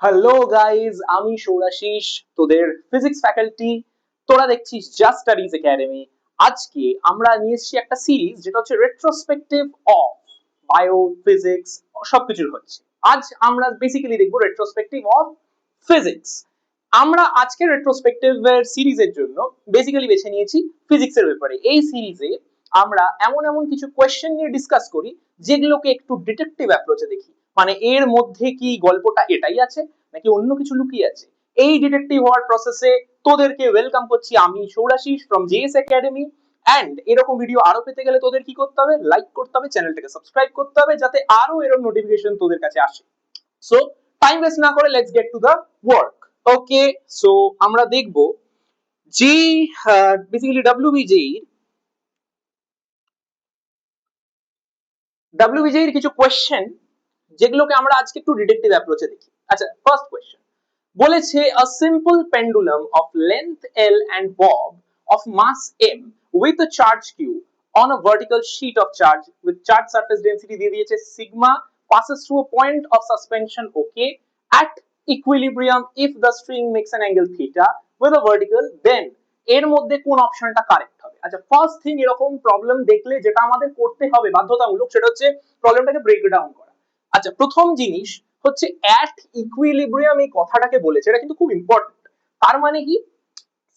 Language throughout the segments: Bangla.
হ্যালো গাইজ, আমি সৌরাশিস, তোদের ফিজিক্স ফ্যাকাল্টি। তোরা দেখছিস জাস্ট স্টাডিজ একাডেমি। আজকে আমরা নিয়ে এসেছি একটা সিরিজ, যেটা হচ্ছে রেট্রোস্পেক্টিভ অফ বায়ো ফিজিক্স, সবকিছুর হচ্ছে। আজ আমরা বেসিক্যালি দেখবো রেট্রোস্পেক্টিভ অফ ফিজিক্স। আমরা আজকে রেট্রোস্পেক্টিভ এর সিরিজের জন্য বেসিক্যালি বেছে নিয়েছি ফিজিক্সের ব্যাপারে। এই সিরিজে আমরা এমন এমন কিছু কোয়েশ্চেন নিয়ে ডিসকাস করি যেগুলোকে একটু ডিটেকটিভ অ্যাপ্রোচে দেখি, মানে এর মধ্যে কি গল্পটা এটাই আছে নাকি অন্য কিছু লুকিয়ে আছে। এই ডিটেকটিভ হওয়ার প্রসেসে তোদেরকে ওয়েলকাম করছি আমি সৌরাশিস ফ্রম জেএস একাডেমি। এন্ড এরকম ভিডিও আরো পেতে গেলে তোদের কি করতে হবে? লাইক করতে হবে, চ্যানেলটাকে সাবস্ক্রাইব করতে হবে, যাতে আরো এরকম নোটিফিকেশন তোদের কাছে আসে। সো টাইম ওয়েস্ট না করে let's get to the work. Okay, so আমরা দেখব যে বেসিক্যালি ডাব্লিউবিজে এর কিছু কোয়েশ্চেন যেগুলোকে আমরা আজকে একটু ডিটেকটিভ অ্যাপ্রোচে দেখি। আচ্ছা, ফার্স্ট কোয়েশ্চেন বলেছে a simple pendulum of length L and bob of mass m with a charge q on a vertical sheet of charge with charge surface density দিয়ে দিয়েছে sigma passes through a point of suspension okay at equilibrium if the string makes an angle theta with a vertical, then এর মধ্যে কোন অপশনটা কারেক্ট হবে? আচ্ছা, ফার্স্ট থিং এরকম প্রবলেম দেখলে যেটা আমাদের করতে হবে বাধ্যতামূলক, সেটা হচ্ছে প্রবলেমটাকে ব্রেক ডাউন করা। আচ্ছা, প্রথম জিনিস হচ্ছে অ্যাট ইকুইলিব্রিয়াম, এই কথাটাকে বলেছে, এটা কিন্তু খুব ইম্পর্টেন্ট। তার মানে কি,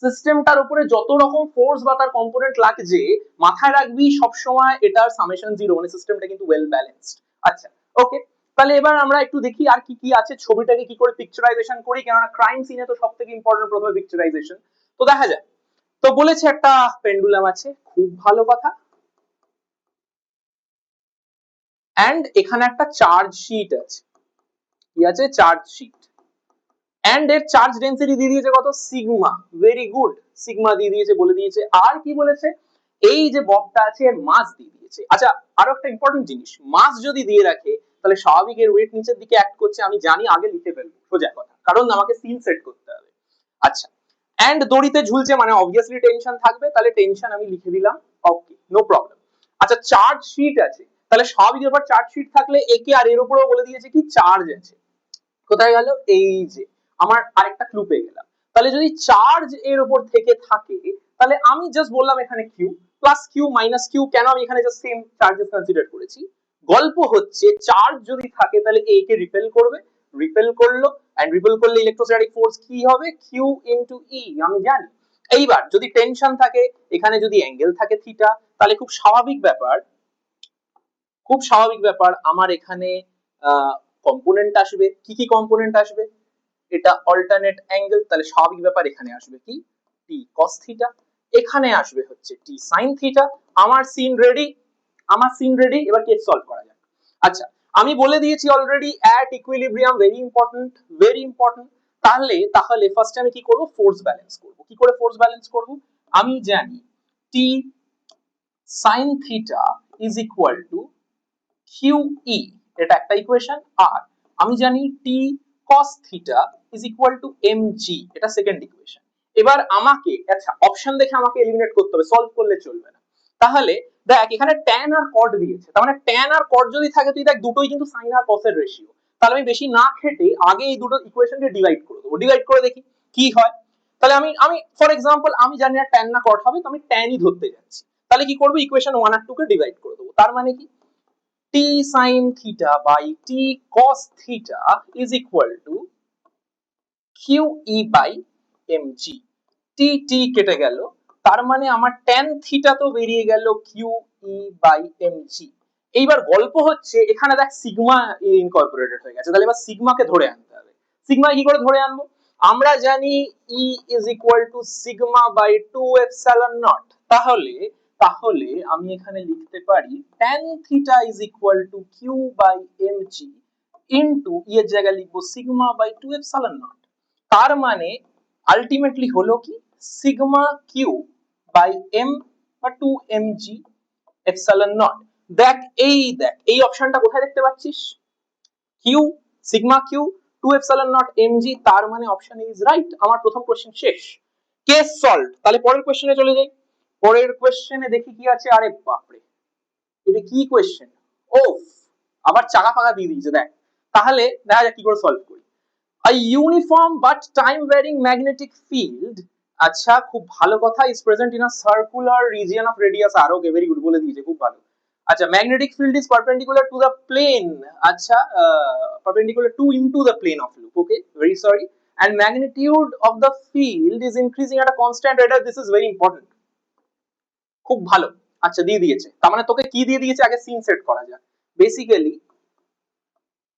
সিস্টেমটার উপরে যত রকম ফোর্স বা তার কম্পোনেন্ট লাগছে মাথায় রাখবি সবসময় এটার সামেশন জিরো, মানে সিস্টেমটা কিন্তু ওয়েল ব্যালেন্সড। আচ্ছা, ওকে, তাহলে এবার আমরা একটু দেখি আর কি কি আছে, ছবিটাকে কি করে পিকচারাইজেশন করি, কেননা ক্রাইম সিনে তো সবথেকে ইম্পর্টেন্ট প্রথমে পিকচারাইজেশন। তো দেখা যায়, তো বলেছে একটা পেন্ডুলাম আছে, খুব ভালো কথা। এন্ড এখানে একটা চার্জ শিট আছে, কি আছে? Charge sheet. এন্ড এর চার্জ ডেনসিটি দিয়ে দিয়েছে কত? সিগমা। ভেরি গুড, সিগমা দিয়ে দিয়েছে, বলে দিয়েছে। আর কি বলেছে? এই যে ববটা আছে এর মাস দিয়ে দিয়েছে। আচ্ছা, আরো একটা ইম্পর্টেন্ট জিনিস, মাস যদি দিয়ে রাখে তাহলে স্বাভাবিক এর ওয়েট নিচের দিকে অ্যাক্ট করছে, আমি জানি, আগে লিখে ফেলবো, সোজা কথা, কারণ আমাকে সিন সেট করতে হবে। আচ্ছা, এন্ড দড়িতে ঝুলছে, মানে অবভিয়াসলি টেনশন থাকবে, তাহলে টেনশন আমি লিখে দিলাম, ওকে, নো প্রবলেম। আচ্ছা, চার্জ শিট আছে, তাহলে স্বাভাবিক ব্যাপার, চার্জ শিট থাকলে একে আর এর উপরেও বলে দিয়েছে কি চার্জ আছে। কোথায় গেল? এই যে আমার আরেকটা ক্লু পেয়ে গেলাম। তাহলে যদি চার্জ এর উপর থেকে থাকে, তাহলে আমি জাস্ট বললাম এখানে Q plus Q minus Q. কেন আমি এখানে জাস্ট সেম চার্জেস কনসিডার করেছি? গল্প হচ্ছে চার্জ যদি থাকে তাহলে এ কে রিপেল করবে, রিপেল করলো, এন্ড রিপেল করলে ইলেকট্রোস্ট্যাটিক ফোর্স কি হবে? কিউ ইনটু ই, আমি জানি। এইবার যদি টেনশন থাকে, এখানে যদি অ্যাঙ্গেল থাকে থিটা, তাহলে খুব স্বাভাবিক ব্যাপার, খুব স্বাভাবিক ব্যাপার, আমার এখানে কম্পোনেন্ট আসবে। কি কি কম্পোনেন্ট আসবে? এটা অল্টারনেট অ্যাঙ্গেল, তাহলে স্বাভাবিক ব্যাপার এখানে আসবে কি? টি কস থিটা। এখানে আসবে হচ্ছে টি সাইন থিটা। আমার সিন রেডি, আমার সিন রেডি, এবার কেস সলভ করা যাক। আচ্ছা, আমি বলে দিয়েছি already at equilibrium, very important, very important. তাহলে তাহলে ফার্স্টে আমি কি করব? ফোর্স ব্যালেন্স করব। কি করে ফোর্স ব্যালেন্স করব? আমি জানি T sine theta is equal to QE, এটা একটা ইকুয়েশন। আর আমি জানি T cos theta is equal to mg, এটা সেকেন্ড ইকুয়েশন। এবার আমাকে, আচ্ছা, অপশন দেখে আমাকে এলিমিনেট করতে হবে, সলভ করলে চলবে না। তাহলে দেখ, এখানে tan আর cot দিয়েছে, তার মানে tan আর cot যদি থাকে, তুই দেখ দুটোই কিন্তু sin আর cos এর রেশিও। তাহলে আমি বেশি না খেটে আগে এই দুটো ইকুয়েশনকে ডিভাইড করে দেবো, ডিভাইড করে দেখি কি হয়। তাহলে আমি আমি ফর এক্সাম্পল আমি জানি না tan না cot হবে, তো আমি tan ই ধরতে যাচ্ছি। তাহলে কি করব? ইকুয়েশন 1 আর 2 কে ডিভাইড করে দেবো। তার মানে কি, t sin theta by t cos theta is equal to QE by mg। t t কেটে গেল, তার মানে আমার tan theta তো বেরিয়ে গেল QE by mg। এইবার গল্প হচ্ছে এখানে দেখ সিগমা ইনকর্পোরেটেড হয়ে গেছে, তাহলে এবার সিগমাকে ধরে আনতে হবে। সিগমা কি করে ধরে আনবো? আমরা জানি E is equal to sigma by 2 epsilon naught। তাহলে তাহলে আমি এখানে লিখতে পারি tan theta is equal to Q by mg into E এর জায়গায় লিখবো sigma by 2 epsilon naught। তার মানে আলটিমেটলি হলো কি, সিগমা কিউ বাই এম বা 2 mg epsilon naught। দেখ এই অপশনটা কোথায় দেখতে পাচ্ছিস, Q, sigma Q 2 epsilon naught mg, তার মানে অপশন ইজ রাইট। আমার প্রথম কোশ্চেন শেষ, কেস সলভড। তাহলে পরের কোশ্চেনে চলে যাই। পরের কোশ্চেনে দেখি কি আছে। আরে বাপরে, এটা কি কোশ্চেন, ও আবার চাকা ফাকা দিয়ে দিয়েছে দেখ। তাহলে দেখা যাক কি করে সলভ করি। A uniform but time varying magnetic field, আচ্ছা খুব ভালো কথা, is present in a circular region of radius r, okay very good বলে দিয়েছে, খুব ভালো। আচ্ছা magnetic field is perpendicular to the plane, আচ্ছা perpendicular to into the plane of loop, okay very sorry, and magnitude of the field is increasing at a constant rate, this is very important, খুব ভালো। আচ্ছা দিয়ে দিয়েছে, তার মানে তোকে কি দিয়ে দিয়েছে আগে সিন সেট করা যাক। বেসিক্যালি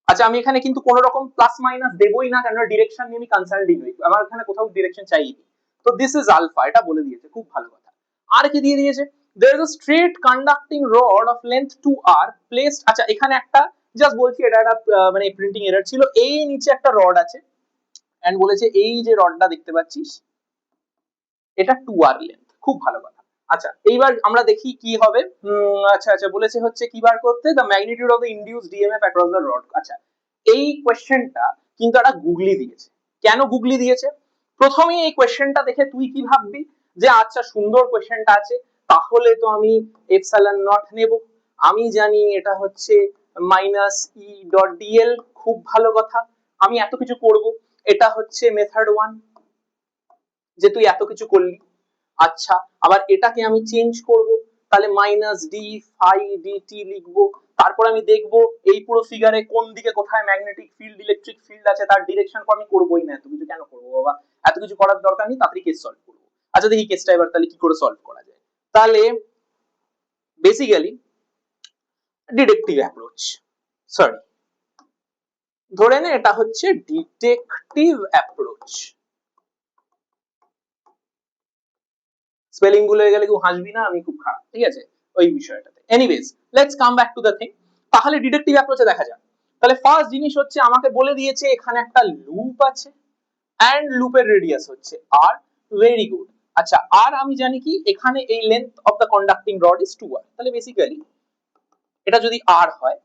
আচ্ছা আমি এখানে কিন্তু কোন রকম প্লাস মাইনাস দেবই না, কারণ ডিরেকশন নিয়ে আমি কনসার্নড নই, আমার এখানে কোথাও ডিরেকশন চাইনি। তো দিস ইজ আলফা, এটা বলে দিয়েছে, খুব ভালো কথা। আর কি দিয়ে দিয়েছে, there is a straight conducting rod of length 2r placed, আচ্ছা এখানে একটা জাস্ট বলছি এটা একটা মানে প্রিন্টিং এরর ছিল, এই নিচে একটা রড আছে এন্ড বলেছে এই যে রডটা দেখতে পাচ্ছিস এটা 2r লেন্থ, খুব ভালো কথা। আচ্ছা এইবার আমরা দেখি কি হবে। আচ্ছা আচ্ছা বলেছে হচ্ছে কি বার করতে, the magnitude of the induced EMF across the rod, আচ্ছা এই কোশ্চেনটা কিন্তু একটা গুগলি দিয়েছে। কেন গুগলি দিয়েছে, প্রথমেই এই কোশ্চেনটা দেখে তুই কি ভাববি যে আচ্ছা সুন্দর কোশ্চেনটা আছে, তাহলে তো আমি এপসাইলন নট নেব, আমি জানি এটা হচ্ছে মাইনাস ই ডট ডিএল, খুব ভালো কথা, আমি এত কিছু করব, এটা হচ্ছে মেথড 1 যে তুই এত কিছু করলি। আচ্ছা আবার এটাকে আমি চেঞ্জ করব, তাহলে মাইনাস ডি ফাই ডিটি লিখবো, তারপর আমি দেখবো এই পুরো ফিগারে কোন দিকে কোথায় ম্যাগনেটিক ফিল্ড ইলেকট্রিক ফিল্ড আছে, তার ডিরেকশন আমি করবোই না, এত কিছু কেন করবো বাবা, এত কিছু করার দরকার নেই, তাড়াতাড়ি কেস সলভ করবো। আচ্ছা দেখি কেসটা এবার তাহলে কি করে সলভ করা যায়। তাহলে বেসিক্যালি ডিডাকটিভ অ্যাপ্রোচ, সরি ধরে নে এটা হচ্ছে ডিটেকটিভ অ্যাপ্রোচ, স্পেলিং ভুল হয়ে গেলে কেউ হাসবি না, আমি খুব খারাপ, ঠিক আছে ওই বিষয়টাতে। Anyways let's come back to the thing. তাহলে ডিডাকটিভ অ্যাপ্রোচে দেখা যাক। তাহলে ফার্স্ট জিনিস হচ্ছে আমাকে বলে দিয়েছে এখানে একটা লুপ আছে এন্ড লুপের রেডিয়াস হচ্ছে আর, ভেরি গুড। আচ্ছা আর আমি জানি কি এখানে এই length of the conducting rod is 2r, তাহলে বেসিক্যালি এটা যদি r হয়,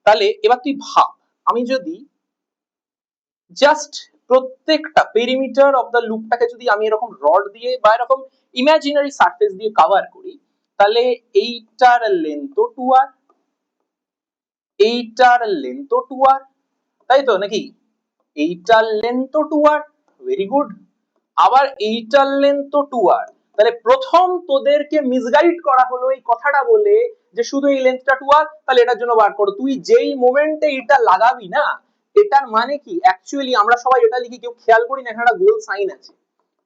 তাহলে এবার তুই ভাব আমি যদি জাস্ট প্রত্যেকটা পেরিমিটার অফ দ্য লুপটাকে যদি আমি এরকম রড দিয়ে বা এরকম ইমাজিনারি সারফেস দিয়ে কভার করি, তাহলে এইটার লেন্থও 2r, এইটার লেন্থও 2r, তাই তো নাকি, এইটার লেন্থও 2r, ভেরি গুড, আবার এইটার লেন্থও 2r। তাহলে প্রথম তোদেরকে মিসগাইড করা হলো এই কথাটা বলে যে শুধু এই লেন্থটা 2r, তাহলে এটার জন্য বার করো, তুই যেই মোমেন্টে এটা লাগাবি না, এটার মানে কি অ্যাকচুয়ালি আমরা সবাই এটা লিখি, কেউ খেয়াল করি না এখানে একটা গোল সাইন আছে,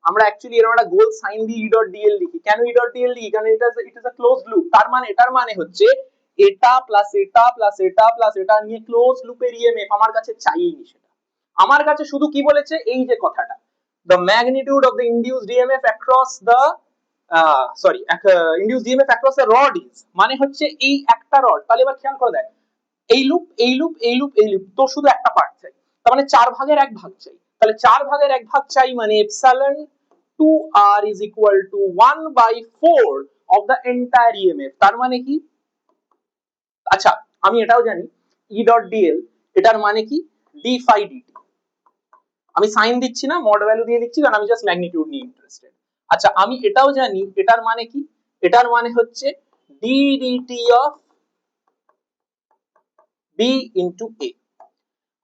আমরা অ্যাকচুয়ালি এরকম একটা গোল সাইন দিয়ে ই ডট ডিএল লিখি, কেন ই ডট ডিএল লিখি, কারণ এটা it is a closed loop, তার মানে এটার মানে হচ্ছে এটা প্লাস এটা প্লাস এটা প্লাস এটা নিয়ে ক্লোজ লুপের ইএমএফ আমার কাছে চাইনি, সেটা আমার কাছে শুধু কি বলেছে এই যে কথাটা, the magnitude of the induced EMF across the induced EMF across the rod is, মানে হচ্ছে এই একটা রড। তাহলে এবার খেয়াল করে দেখ এই লুপ এই লুপ এই লুপ এই লুপ, তো শুধু একটা পার্ট চাই, তার মানে 4 ভাগের 1 ভাগ চাই, তাহলে 4 ভাগের 1 ভাগ চাই মানে epsilon 2r is equal to 1/4 of the entire EMF, তার মানে কি, আচ্ছা আমি এটাও জানি E dot dl এটার মানে কি d phi dt, আমি সাইন দিচ্ছি না, মড ভ্যালু দিয়ে দিচ্ছি, কারণ আমি জাস্ট ম্যাগনিটিউড নিয়ে ইন্টারেস্টেড। আচ্ছা আমি এটাও জানি এটার মানে কি, এটার মানে হচ্ছে d dt of b into a।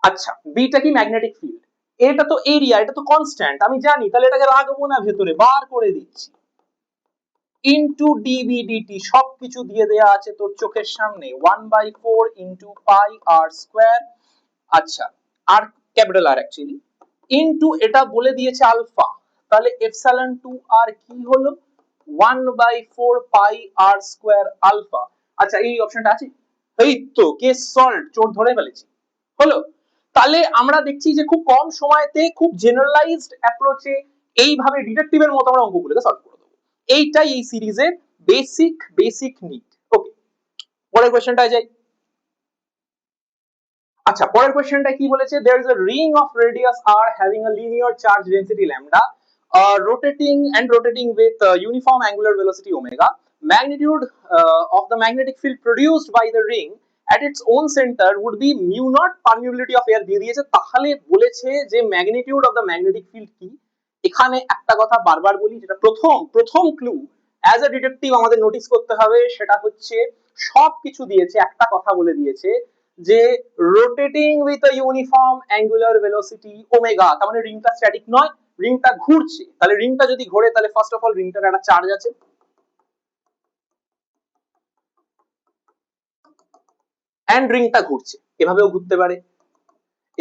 আচ্ছা বিটা কি ম্যাগনেটিক ফিল্ড, এটা তো এরিয়া, এটা তো কনস্ট্যান্ট আমি জানি, তাহলে এটাকে রাখবো না ভেতরে, বার করে দিচ্ছি ইনটু ডিবি ডিটি, সবকিছু দিয়ে দেয়া আছে তোর চোখের সামনে, 1/4 ইনটু পাই আর স্কয়ার, আচ্ছা আর ক্যাপিটাল আর অ্যাকচুয়ালি ইনটু এটা বলে দিয়েছে আলফা, তাহলে এপসাইলন 2r কি হলো 1/4 পাই আর স্কয়ার আলফা। আচ্ছা এই অপশনটা আছে, এই তো কেস সলভড, চোর ধরে ফেলেছি, হলো। তাহলে আমরা দেখছি যে খুব কম সময়তে খুব জেনারেলাইজড অ্যাপ্রোচে এইভাবে ডিটেকটিভের মতো আমরা অঙ্কগুলোকে সলভ করে দেবো, এইটাই এই সিরিজের বেসিক নিড। ওকে পরের কোশ্চেনটায় যাই। আচ্ছা পরের কোশ্চেনটা কি বলেছে, there is a ring of radius r having a linear charge density lambda rotating with uniform angular velocity omega, magnitude of the magnetic field produced by the ring at its own center would be mu naught permeability of air দিয়ে দিয়েছে। তাহলে বলেছে যে magnitude of the magnetic field কি। এখানে একটা কথা বারবার বলি, যেটা প্রথম ক্লু অ্যাজ এ ডিটেকটিভ আমাদের নোটিস করতে হবে, সেটা হচ্ছে সবকিছু দিয়েছে, একটা কথা বলে দিয়েছে যে rotating with a uniform angular velocity omega, তার মানে রিংটা স্ট্যাটিক নয়, রিংটা ঘুরছে। তাহলে রিংটা যদি ঘোরে তাহলে ফার্স্ট অফ অল রিংটার একটা চার্জ আছে, এন্ড রিংটা ঘুরছে, এভাবেও ঘুরতে পারে,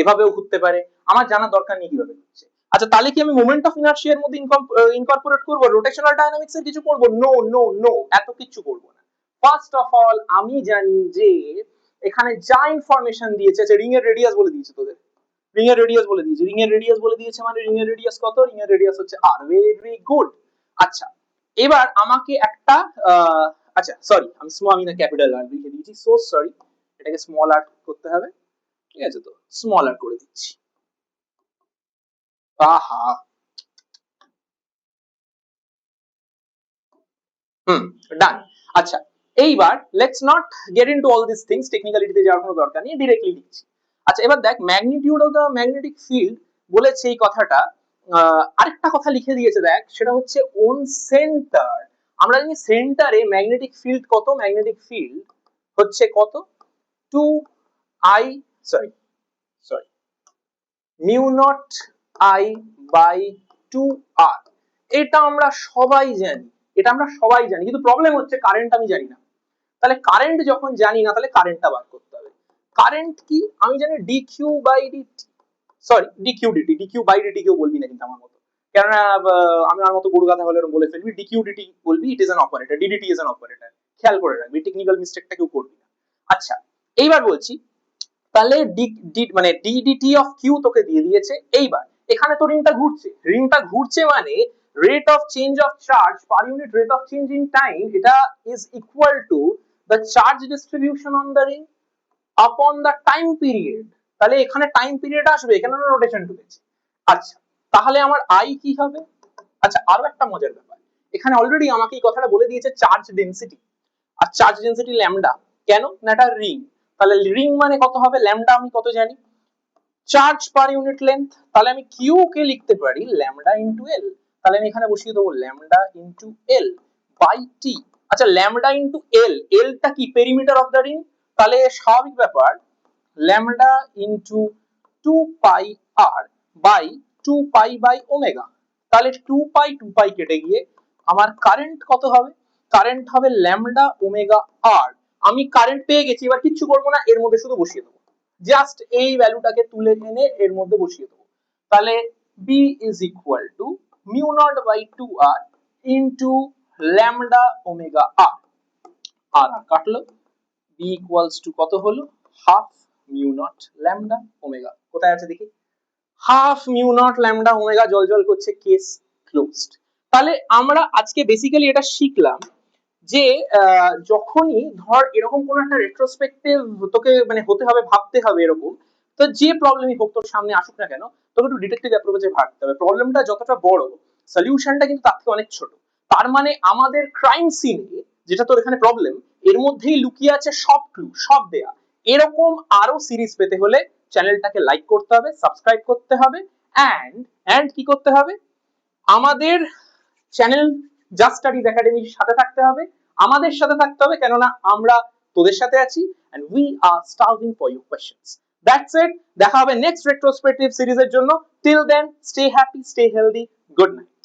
এভাবেও ঘুরতে পারে, আমার জানার দরকার নেই কিভাবে ঘুরছে। আচ্ছা তাহলে কি আমি মোমেন্ট অফ ইনার্শিয়া এর মধ্যে ইনকর্পোরেট করব, রোটেশনাল ডায়নামিক্স এর কিছু করব? নো নো নো, এত কিছু করব না। ফার্স্ট অফ অল আমি জানি যে এখানে যা ইনফরমেশন দিয়েছে, রিং এর রেডিয়াস বলে দিয়েছে তোদের, রিং এর রেডিয়াস বলে দিয়েছে, রিং এর রেডিয়াস বলে দিয়েছে মানে রিং এর রেডিয়াস কত? রিং এর রেডিয়াস হচ্ছে r, ভেরি গুড। আচ্ছা এবার আমাকে একটা আচ্ছা সরি আমি স্মল, আমি না ক্যাপিটাল আর লিখে দিয়েছি, সো সরি, এটাকে স্মল আর করতে হবে, ঠিক আছে, তো স্মল আর করে দিচ্ছি। আহা ডান। আচ্ছা এইবার let's not get into all this things, টেকনিক্যালিটিতে যাওয়ার কোনো দরকার নেই, ডিরেক্টলি লিখছি। আচ্ছা এবার দেখ magnitude of the magnetic field বলেছে এই কথাটা, আরেকটা কথা লিখে দিয়েছে দেখ, সেটা হচ্ছে অন সেন্টার। আমরা জানি সেন্টারে ম্যাগনেটিক ফিল্ড কত, ম্যাগনেটিক ফিল্ড হচ্ছে কত, 2i sorry sorry mu naught i by 2r। এটা আমরা সবাই জানি, এটা আমরা সবাই জানি, কিন্তু প্রবলেম হচ্ছে কারেন্ট আমি জানি না। তাহলে কারেন্ট যখন জানি না তাহলে কারেন্টটা বার করতে হবে। কারেন্ট কি আমি জানি dq by dt, sorry dq dt, dq by dt কেউ বলবি না কিন্তু আমার মতো, কেননা আমি আমার মতো গরু গাধা হলে এরকম বলে ফেলবি, dq dt বলবি, it is an operator, ddt is an operator, খেয়াল করে রাখবি, টেকনিক্যাল মিস্টেকটা কেউ করবি না। আচ্ছা এইবার বলছি, তাহলে মানে ddt অফ q তোকে দিয়ে দিয়েছে। এইবার এখানে তো রিংটা ঘুরছে, রিংটা ঘুরছে মানে rate of change of charge per unit rate of change in time, এটা is equal to the charge distribution on the ring upon the time period. তাহলে এখানে টাইম পিরিয়ড আসবে, এখানে রোটেশন ঢুকেছে। আচ্ছা তাহলে আমার আই কি হবে? আচ্ছা আরো একটা মজার ব্যাপার, এখানে অলরেডি আমাকে এই কথাটা বলে দিয়েছে চার্জ ডেনসিটি, আর চার্জ ডেনসিটি ল্যামডা, কেন না এটা রিং, তাহলে রিং মানে কত হবে, ল্যামডা আমি কত জানি, চার্জ পার ইউনিট লেন্থ, তাহলে আমি কিউ কে লিখতে পারি ল্যামডা ইনটু এল, তাহলে আমি এখানে বসিয়ে দেবো lambda into L by T. আচ্ছা ল্যামডা ইনটু এল, এলটা কি পেরিমিটার অফ দ্য রিং, তাহলে স্বাভাবিক ব্যাপার lambda into 2 pi r by 2 pi by omega, তাহলে 2 পাই কেটে গিয়ে আমার কারেন্ট কত হবে, কারেন্ট হবে ল্যামডা ওমেগা আর। আমি কারেন্ট পেয়ে গেছি, এবার কিচ্ছু করবো না, এর মধ্যে শুধু বসিয়ে দেবো, জাস্ট এই ভ্যালুটাকে তুলে এনে এর মধ্যে বসিয়ে দেবো। তাহলে b is equal to mu naught by 2r into lambda omega r, আর কাটলো, b equals to কত হলো, half mu naught lambda omega, কোথায় আছে দেখি, half mu naught lambda omega, জল জল করছে, কেস ক্লোজড। তাহলে আমরা আজকে বেসিক্যালি এটা শিখলাম যে যখনই ধর এরকম কোন একটা রেট্রোস্পেক্টিভ তোকে মানে হতে হবে, ভাবতে হবে এরকম, তো যে প্রবলেমই হোক তোর সামনে আসুক না কেন, তোকে একটু ডিটেকটিভ অ্যাপ্রোচে ভাবতে হবে। প্রবলেমটা যতটা বড়, সলিউশনটা কিন্তু তার থেকে অনেক ছোট। তার মানে আমাদের ক্রাইম সিনে যেটা তোর এখানে প্রবলেম, এর মধ্যেই লুকিয়ে আছে সব ক্লু, সব দেয়া। এরকম আরো সিরিজ পেতে হলে চ্যানেলটাকে লাইক করতে হবে, সাবস্ক্রাইব করতে হবে, এন্ড কি করতে হবে, আমাদের চ্যানেল জাস্ট স্টাডিজ একাডেমির সাথে থাকতে হবে, আমাদের সাথে থাকতে হবে, কেননা আমরা তোদের সাথে আছি and we are starving for your questions. That's it, দেখা হবে নেক্সট রেট্রোস্পেক্টিভ সিরিজের জন্য, till then stay happy, stay healthy, good night.